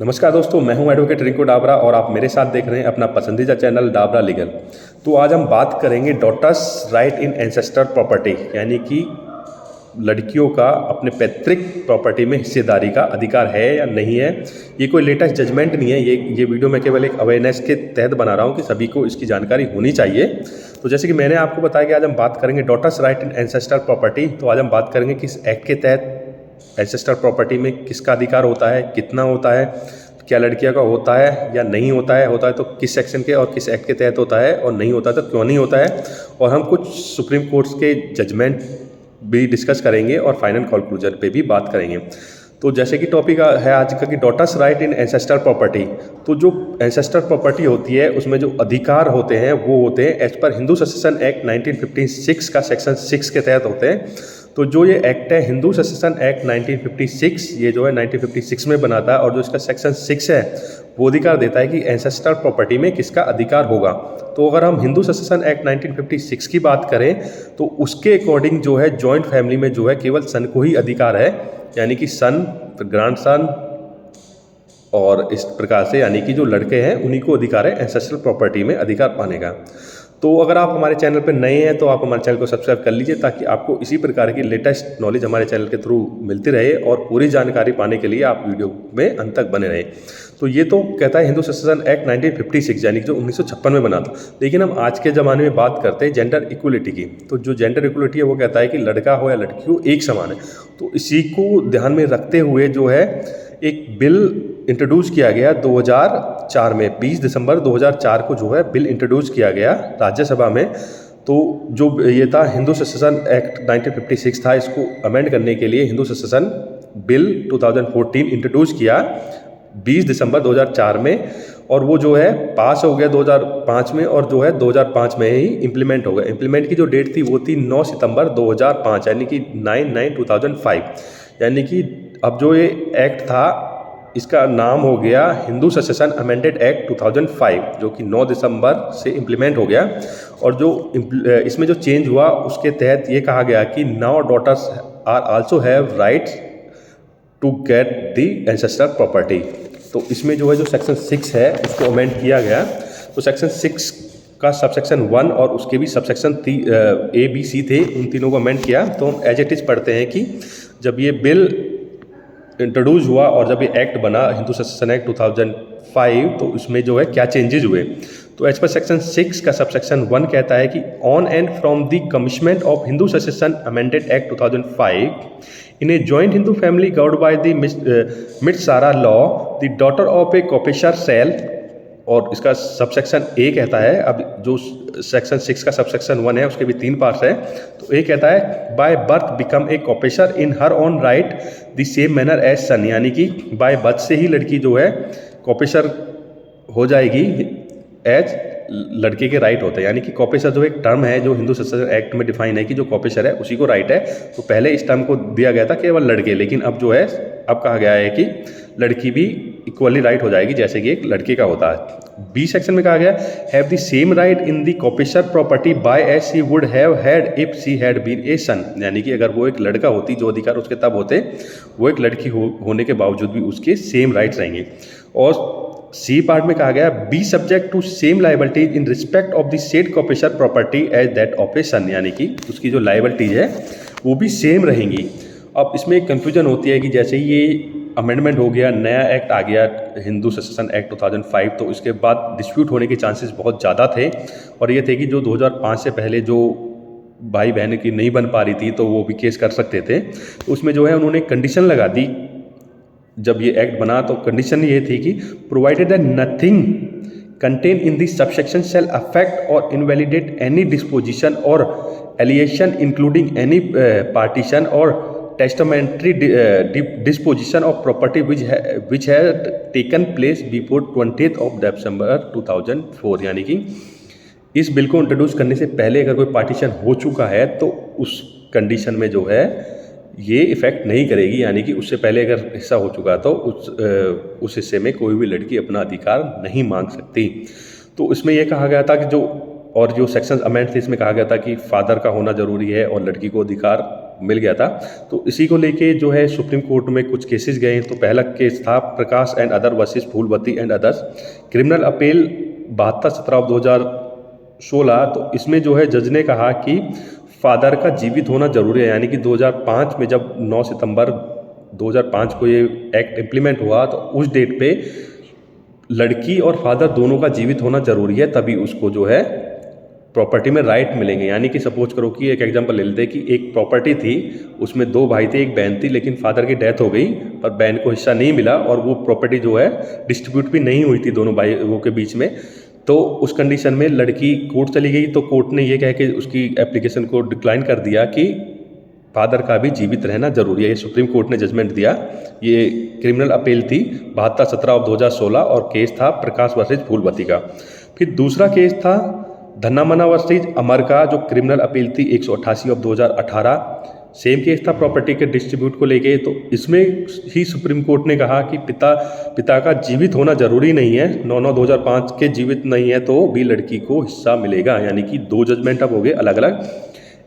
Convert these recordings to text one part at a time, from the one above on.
नमस्कार दोस्तों, मैं हूं एडवोकेट रिंकू डाबरा और आप मेरे साथ देख रहे हैं अपना पसंदीदा चैनल डाबरा लीगल। तो आज हम बात करेंगे डॉटर्स राइट इन एंसेस्टर प्रॉपर्टी, यानी कि लड़कियों का अपने पैतृक प्रॉपर्टी में हिस्सेदारी का अधिकार है या नहीं है। ये कोई लेटेस्ट जजमेंट नहीं है, ये वीडियो मैं केवल एक अवेयरनेस के तहत बना रहा हूँ कि सभी को इसकी जानकारी होनी चाहिए। तो जैसे कि मैंने आपको बताया कि आज हम बात करेंगे डॉटर्स राइट इन एंसेस्टर प्रॉपर्टी। तो आज हम बात करेंगे किस एक्ट के तहत एंसेस्टर प्रॉपर्टी में किसका अधिकार होता है, कितना होता है, क्या लड़कियों का होता है या नहीं होता है तो किस सेक्शन के और किस एक्ट के तहत होता है, और नहीं होता तो क्यों नहीं होता है। और हम कुछ सुप्रीम कोर्ट्स के जजमेंट भी डिस्कस करेंगे और फाइनल कंक्लूजन पे भी बात करेंगे। तो जैसे कि टॉपिक है आज का कि डॉटर्स राइट इन एंसेस्टर प्रॉपर्टी। तो जो एंसेस्टर प्रॉपर्टी होती है उसमें जो अधिकार होते हैं वो होते हैं as per Hindu succession act 1956 का सेक्शन 6 के तहत होते हैं। तो जो ये एक्ट है हिंदू सक्सेशन एक्ट 1956, ये जो है 1956 में बना था, और जो इसका सेक्शन 6 है वो अधिकार देता है कि एंसेस्टर प्रॉपर्टी में किसका अधिकार होगा। तो अगर हम हिंदू सक्सेशन एक्ट 1956 की बात करें तो उसके अकॉर्डिंग जो है जॉइंट फैमिली में जो है केवल सन को ही अधिकार है, यानी कि सन, ग्रैंडसन और इस प्रकार से, यानी कि जो लड़के हैं उन्हीं को अधिकार है एंसेस्ट्रल प्रॉपर्टी में अधिकार पाने का। तो अगर आप हमारे चैनल पर नए हैं तो आप हमारे चैनल को सब्सक्राइब कर लीजिए ताकि आपको इसी प्रकार की लेटेस्ट नॉलेज हमारे चैनल के थ्रू मिलती रहे, और पूरी जानकारी पाने के लिए आप वीडियो में अंत तक बने रहें। तो ये तो कहता है हिंदू सक्सेशन एक्ट 1956, यानी कि जो 1956 में बना था। लेकिन हम आज के ज़माने में बात करते हैं जेंडर इक्वलिटी की। तो जो जेंडर इक्वलिटी है वो कहता है कि लड़का हो या लड़की हो एक समान है। तो इसी को ध्यान में रखते हुए जो है एक बिल इंट्रोड्यूस किया गया 2004 में, 20 दिसंबर 2004 को जो है बिल इंट्रोड्यूस किया गया राज्यसभा में। तो जो ये था हिंदू सक्सेशन एक्ट 1956 था, इसको अमेंड करने के लिए हिंदू सक्सेशन बिल 2014 इंट्रोड्यूस किया 20 दिसंबर 2004 में, और वो जो है पास हो गया 2005 में, और जो है 2005 में ही इम्प्लीमेंट हो गया। इम्प्लीमेंट की जो डेट थी वो थी 9 सितंबर 2005, यानी कि 9/9/2005। यानी कि अब जो ये एक्ट था इसका नाम हो गया हिंदू सक्सेशन अमेंडेड एक्ट 2005, जो कि 9 दिसंबर से इम्प्लीमेंट हो गया। और जो इसमें जो चेंज हुआ उसके तहत ये कहा गया कि now daughters are also have rights to get the ancestral property. तो इसमें जो है जो सेक्शन 6 है उसको अमेंड किया गया। तो सेक्शन 6 का सबसेक्शन 1 और उसके भी सबसेक्शन A, B, C थे, उन तीनों को अमेंड किया। तो हम एज इट इज पढ़ते हैं कि जब ये बिल इंट्रोड्यूस हुआ और जब ये एक्ट बना हिंदू सक्सेशन एक्ट 2005, तो इसमें जो है क्या चेंजेस हुए। तो एज पर सेक्शन 6 का सबसेक्शन 1 कहता है कि on and from the commitment of Hindu succession amended act 2005 in a joint Hindu family governed by the Mitakshara law the daughter of a coparcener shall. और इसका सबसेक्शन ए कहता है, अब जो सेक्शन 6 का सबसेक्शन 1 है उसके भी 3 पार्ट्स हैं। तो ए कहता है by birth become a coparcener in her own right the same manner as son, यानी कि बाय बर्थ से ही लड़की जो है कॉपेशर हो जाएगी एज लड़के के राइट होते हैं। यानी कि कॉपेशर जो एक टर्म है जो हिंदू सक्सेशन एक्ट में डिफाइन है कि जो कॉपेशर है उसी को राइट है। तो पहले इस टर्म को दिया गया था केवल लड़के, लेकिन अब जो है अब कहा गया है कि लड़की भी इक्वली राइट हो जाएगी जैसे कि एक लड़के का होता है। बी सेक्शन में कहा गया have the same right in the coparcener property by as she would have had if she had been a son, यानी कि अगर वो एक लड़का होती जो अधिकार उसके तब होते, वो एक लड़की होने के बावजूद भी उसके सेम राइट्स रहेंगे। और सी पार्ट में कहा गया be subject to same liability in respect of the said coparcener property as that of a son, यानी कि उसकी जो लायबिलिटीज है वो भी सेम रहेंगी। अब इसमें एक कन्फ्यूजन होती है कि जैसे ही ये अमेंडमेंट हो गया, नया एक्ट आ गया हिंदू सक्सेशन एक्ट 2005, तो इसके बाद डिस्प्यूट होने के चांसेस बहुत ज़्यादा थे। और ये थे कि जो 2005 से पहले जो भाई बहन की नहीं बन पा रही थी तो वो भी केस कर सकते थे। तो उसमें जो है उन्होंने कंडीशन लगा दी, जब ये एक्ट बना तो कंडीशन ये थी कि provided that nothing contain in this subsection shall affect or invalidate any disposition or alienation including any partition or testamentary disposition of property which had taken place before 20th of December 2004, यानी कि इस bill को introduce करने से पहले अगर कोई partition हो चुका है तो उस कंडीशन में जो है ये इफेक्ट नहीं करेगी, यानी कि उससे पहले अगर हिस्सा हो चुका तो उस हिस्से में कोई भी लड़की अपना अधिकार नहीं मांग सकती। तो इसमें यह कहा गया था कि जो और जो सेक्शन अमेंड थे इसमें कहा गया था कि फादर का होना ज़रूरी है और लड़की को अधिकार मिल गया था। तो इसी को लेके जो है सुप्रीम कोर्ट में कुछ केसेस गए। तो पहला केस था Prakash and other versus Phoolwati and others, criminal appeal 72/17/2016। तो इसमें जो है जज ने कहा कि फादर का जीवित होना जरूरी है, यानी कि 2005 में जब 9 सितंबर 2005 को ये एक्ट इम्प्लीमेंट हुआ तो उस डेट पे लड़की और फादर दोनों का जीवित होना जरूरी है, तभी उसको जो है प्रॉपर्टी में राइट मिलेंगे। यानी कि सपोज करो कि एक एग्जांपल ले लेते हैं कि एक प्रॉपर्टी थी, उसमें 2 भाई थे, एक बहन थी, लेकिन फादर की डेथ हो गई पर बहन को हिस्सा नहीं मिला और वो प्रॉपर्टी जो है डिस्ट्रीब्यूट भी नहीं हुई थी दोनों भाइयों के बीच में। तो उस कंडीशन में लड़की कोर्ट चली गई, तो कोर्ट ने ये कह के उसकी एप्लीकेशन को डिक्लाइन कर दिया कि फादर का भी जीवित रहना जरूरी है। ये सुप्रीम कोर्ट ने जजमेंट दिया। ये क्रिमिनल अपील थी 72/17/2016 और केस था प्रकाश वर्सेज फूलवती का। फिर दूसरा केस था धन्नामना वर्सेज अमर का, जो क्रिमिनल अपील थी 188/2018। सेम केस था प्रॉपर्टी के डिस्ट्रीब्यूट को लेके। तो इसमें ही सुप्रीम कोर्ट ने कहा कि पिता का जीवित होना जरूरी नहीं है, 9/9/2005 के जीवित नहीं है तो भी लड़की को हिस्सा मिलेगा। यानी कि 2 जजमेंट अब हो गए अलग अलग।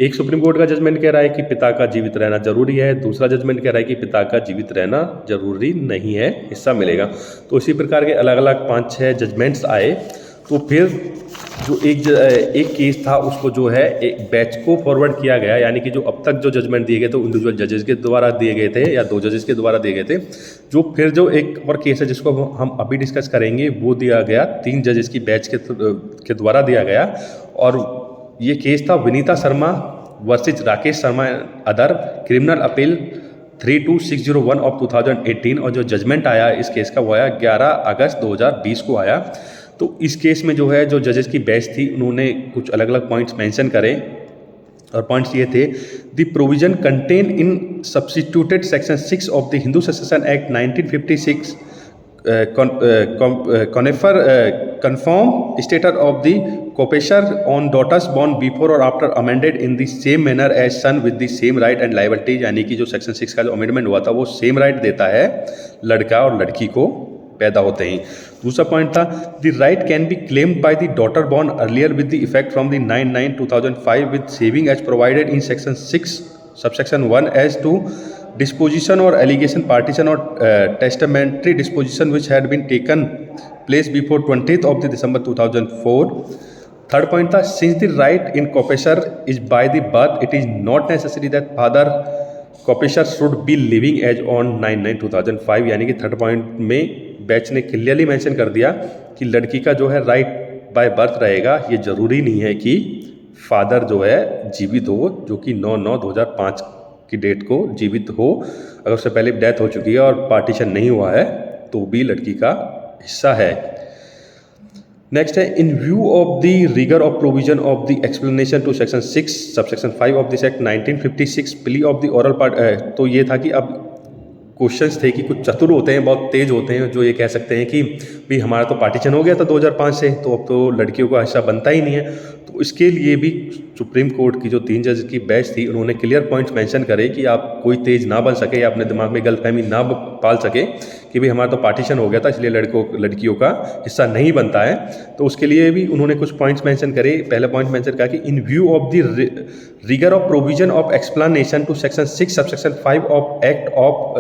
एक सुप्रीम कोर्ट का जजमेंट कह रहा है कि पिता का जीवित रहना जरूरी है, दूसरा जजमेंट कह रहा है कि पिता का जीवित रहना जरूरी नहीं है, हिस्सा मिलेगा। तो इसी प्रकार के अलग अलग 5-6 जजमेंट्स आए। तो फिर जो एक केस था उसको जो है एक बैच को फॉरवर्ड किया गया, यानी कि जो अब तक जो जजमेंट दिए गए थे इंडिविजुअल जजेस के द्वारा दिए गए थे या 2 जजेस के द्वारा दिए गए थे। जो फिर जो एक और केस है जिसको हम अभी डिस्कस करेंगे वो दिया गया 3 जजेस की बैच के द्वारा दिया गया। और ये केस था Vinita Sharma versus Rakesh Sharma other, criminal appeal 32601 of 2018। और जो जजमेंट आया इस केस का वो आया 11 अगस्त 2020 को आया। तो इस केस में जो है जो जजेस की बेंच थी उन्होंने कुछ अलग अलग पॉइंट्स मेंशन करे और पॉइंट्स ये थे, the provision contain in substituted section 6 of the Hindu succession act 1956 confirm status of the coppesure on daughters born before or after amended in the same manner as son with the same right and liability। यानी कि जो section 6 का जो amendment हुआ था वो same right देता है लड़का और लड़की को पैदा होते ही। दूसरा पॉइंट था the right can be claimed by the daughter born earlier with the effect from the 9/9/2005 with saving as provided in section 6 subsection 1 as to disposition or allegation partition or testamentary disposition which had been taken place before 20th of the December 2004। Third point था since the right in coppesure is by the birth it is not necessary that father coppesure should be living as on 9/9/2005। यानी कि third point में batch ने clearly mention कर दिया कि लड़की का जो है राइट बाय बर्थ रहेगा, ये जरूरी नहीं है कि फादर जो है जीवित हो, जो कि 9/9/2005 की डेट को जीवित हो। अगर उससे पहले डेथ हो चुकी है और पार्टीशन नहीं हुआ है तो भी लड़की का हिस्सा है। नेक्स्ट है in view of the rigour of provision of the explanation to section 6 subsection 5 of this act 1956 plea of the oral part. तो ये था कि अब क्वेश्चंस थे कि कुछ चतुर होते हैं, बहुत तेज होते हैं, जो ये कह सकते हैं कि भाई हमारा तो पार्टीशन हो गया था 2005 से, तो अब तो लड़कियों का हिस्सा बनता ही नहीं है। तो इसके लिए भी सुप्रीम कोर्ट की जो 3 जज की बेंच थी उन्होंने क्लियर पॉइंट्स मेंशन करे कि आप कोई तेज ना बन सके या अपने दिमाग में गलतफहमी ना पाल सके कि भाई हमारा तो पार्टीशन हो गया था इसलिए लड़कियों का हिस्सा नहीं बनता है। तो उसके लिए भी उन्होंने कुछ पॉइंट्स मेंशन करे। पहला पॉइंट मेंशन कहा कि in view of the rigour of provision of explanation to section 6 subsection 5 of act of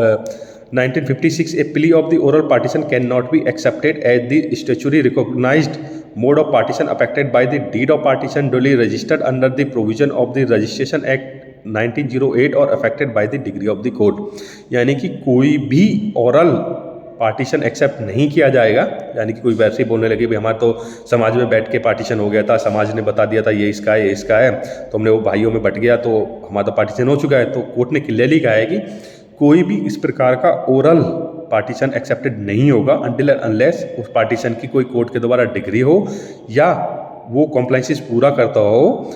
1956 a plea of the oral partition cannot be accepted as the statutory recognized mode of partition affected by the deed of partition duly registered under the provision of the Registration Act 1908 or affected by the degree of the court। यानी कि कोई भी oral partition accept नहीं किया जाएगा। यानी कि कोई वैसे ही बोलने लगे भाई हमारा तो समाज में बैठ के पार्टीशन हो गया था, समाज ने बता दिया था ये इसका है ये इसका है, तो हमने वो भाइयों में बट गया तो हमारा तो पार्टीशन हो चुका है। तो कोर्ट ने क्लियरली कहा है कि कोई भी इस प्रकार का ओरल पार्टीशन एक्सेप्टेड नहीं होगा अनटिल अनलेस उस पार्टीशन की कोई कोर्ट के द्वारा डिग्री हो या वो कॉम्प्लाइंसेस पूरा करता हो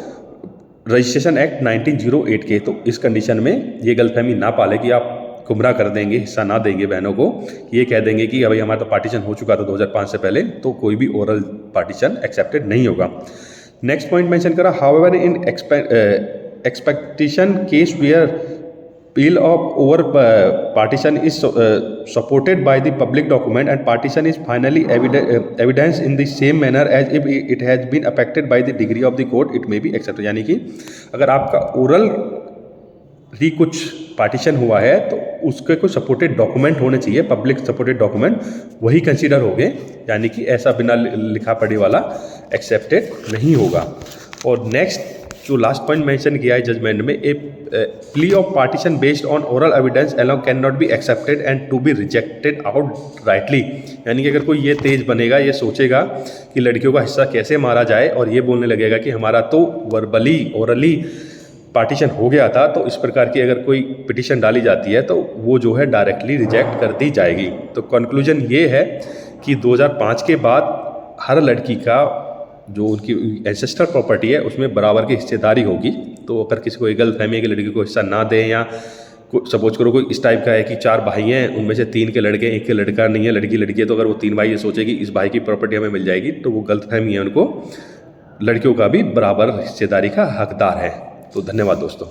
रजिस्ट्रेशन एक्ट 1908 के। तो इस कंडीशन में ये गलतफहमी ना पाले कि आप गुमराह कर देंगे, हिस्सा ना देंगे बहनों को, ये कह देंगे कि भाई हमारा तो पार्टीशन हो चुका था 2005 से पहले, तो कोई भी ओरल पार्टीशन एक्सेप्टेड नहीं होगा। नेक्स्ट पॉइंट मेंशन करा however in expectation case where peel of over partition is supported by the public document and partition is finally evidenced in the same manner as if it has been affected by the degree of the court it may be accepted। यानी कि अगर आपका oral ही कुछ partition हुआ है तो उसके कोई सपोर्टेड डॉक्यूमेंट होने चाहिए, पब्लिक सपोर्टेड डॉक्यूमेंट, वही कंसीडर हो गए, यानी कि ऐसा बिना लिखा पढ़ी वाला एक्सेप्टेड नहीं होगा। और नेक्स्ट जो लास्ट पॉइंट मेंशन किया है जजमेंट में, a plea of partition based on oral evidence along can not be accepted and to be rejected out rightly. यानी कि अगर कोई ये तेज बनेगा, ये सोचेगा कि लड़कियों का हिस्सा कैसे मारा जाए और ये बोलने लगेगा कि हमारा तो वर्बली ओरली पार्टीशन हो गया था, तो इस प्रकार की अगर कोई पिटिशन डाली जाती है तो वो जो है डायरेक्टली रिजेक्ट कर दी जाएगी। तो कंक्लूजन ये है कि 2005 के बाद हर लड़की का जो उनकी एंसेस्टर प्रॉपर्टी है उसमें बराबर की हिस्सेदारी होगी। तो अगर किसी को एक गलतफहमी है कि लड़की को हिस्सा ना दें, या सपोज करो कोई इस टाइप का है कि 4 भाई हैं, उनमें से 3 के लड़के, 1 के लड़का नहीं है, लड़की है, तो अगर वो 3 भाई ये सोचेगी इस भाई की प्रॉपर्टी हमें मिल जाएगी, तो वो गलतफहमी है, उनको लड़कियों का भी बराबर हिस्सेदारी का हकदार है। तो धन्यवाद दोस्तों।